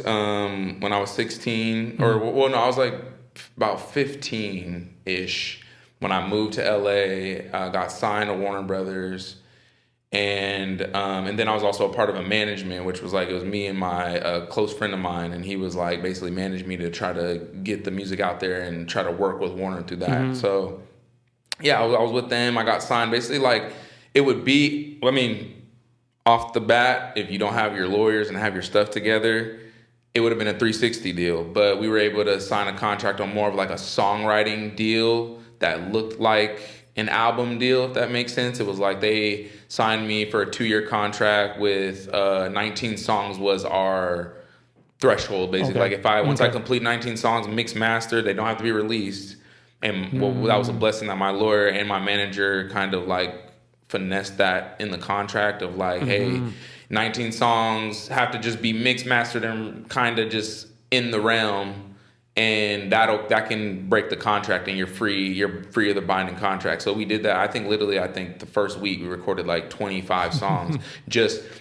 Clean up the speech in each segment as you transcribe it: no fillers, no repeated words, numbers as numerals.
when I was 16, or well, no, I was like about 15-ish when I moved to LA. Got signed to Warner Brothers, and then I was also a part of a management, which was like it was me and my close friend of mine, and he was like basically managed me to try to get the music out there and try to work with Warner through that. So yeah, I was with them. I got signed. Basically, like it would be. I mean, off the bat, if you don't have your lawyers and have your stuff together, it would have been a 360 deal. But we were able to sign a contract on more of like a songwriting deal that looked like an album deal, if that makes sense. It was like they signed me for a 2-year contract with 19 songs was our threshold, basically. Okay. Like if once I complete 19 songs, mixed master, they don't have to be released. And well, that was a blessing that my lawyer and my manager kind of like finessed that in the contract of like, hey, 19 songs have to just be mixed mastered and kind of just in the realm, and that can break the contract and you're free of the binding contract. So we did that. I think the first week we recorded like 25 songs.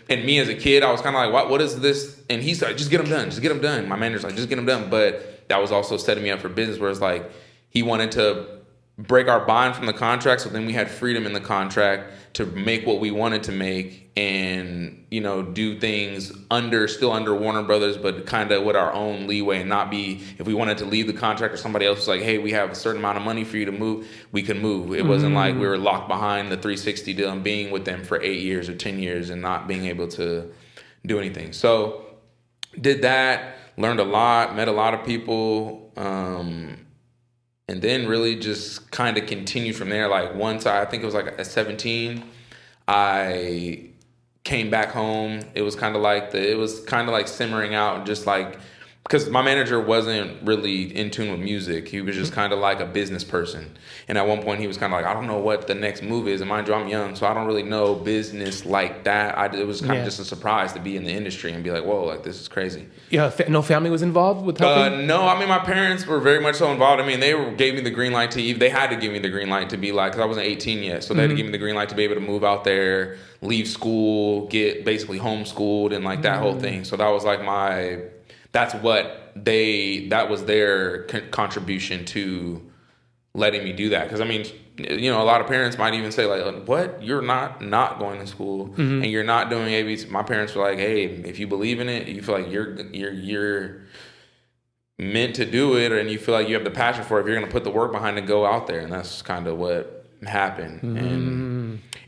And me as a kid, I was kind of like, what is this? And he's like, just get them done. My manager's like, just get them done. But that was also setting me up for business, where it's like he wanted to break our bond from the contract, so then we had freedom in the contract to make what we wanted to make, and do things still under Warner Brothers, but kind of with our own leeway, and not be, if we wanted to leave the contract or somebody else was like, hey, we have a certain amount of money for you to move, we could move. It wasn't like we were locked behind the 360 deal and being with them for 8 years or 10 years and not being able to do anything. So did that, learned a lot, met a lot of people, and then really just kind of continued from there. Like once I think it was like at 17, I came back home. It was kind of like simmering out, just like, because my manager wasn't really in tune with music. He was just kind of like a business person. And at one point he was kind of like, I don't know what the next move is. And mind you, I'm young, so I don't really know business like that. It was kind of just a surprise to be in the industry and be like, whoa, like this is crazy. Yeah, no family was involved with helping? No, I mean, my parents were very much so involved. I mean, gave me the green light they had to give me the green light to be like, because I wasn't 18 yet. So they had to give me the green light to be able to move out there, leave school, get basically homeschooled and like that whole thing. So that was like that was their contribution to letting me do that. Because I mean, a lot of parents might even say like, what, you're not going to school and you're not doing ABC. My parents were like, hey, if you believe in it, you feel like you're meant to do it, and you feel like you have the passion for it, if you're going to put the work behind it, go out there. And that's kind of what happened.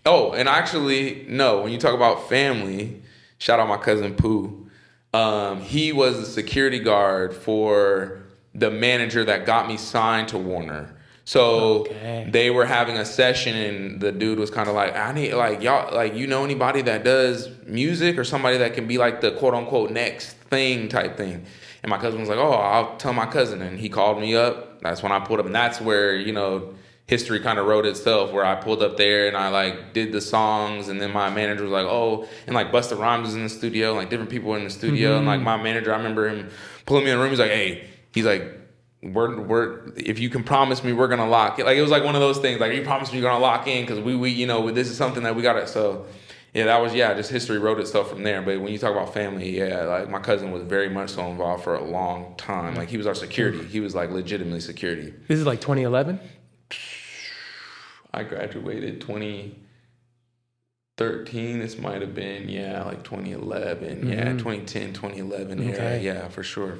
And actually, no, when you talk about family, shout out my cousin Pooh. He was the security guard for the manager that got me signed to Warner. So they were having a session, and the dude was kind of like, I need, like, y'all, like, anybody that does music or somebody that can be like the quote unquote next thing type thing. And my cousin was like, oh, I'll tell my cousin. And he called me up. That's when I pulled up. And that's where, history kind of wrote itself, where I pulled up there and I like did the songs, and then my manager was like, oh, and like Busta Rhymes was in the studio, like different people were in the studio, and like my manager, I remember him pulling me in the room. He's like, hey, we're if you can promise me we're gonna lock it. Like it was like one of those things, like you promise me you're gonna lock in, because we this is something that we gotta. So yeah, that was just history wrote itself from there. But when you talk about family, like my cousin was very much so involved for a long time. Like he was our security. He was like legitimately security. This is like 2011. I graduated 2013. This might have been, like 2011. 2010, 2011 era. Yeah, for sure.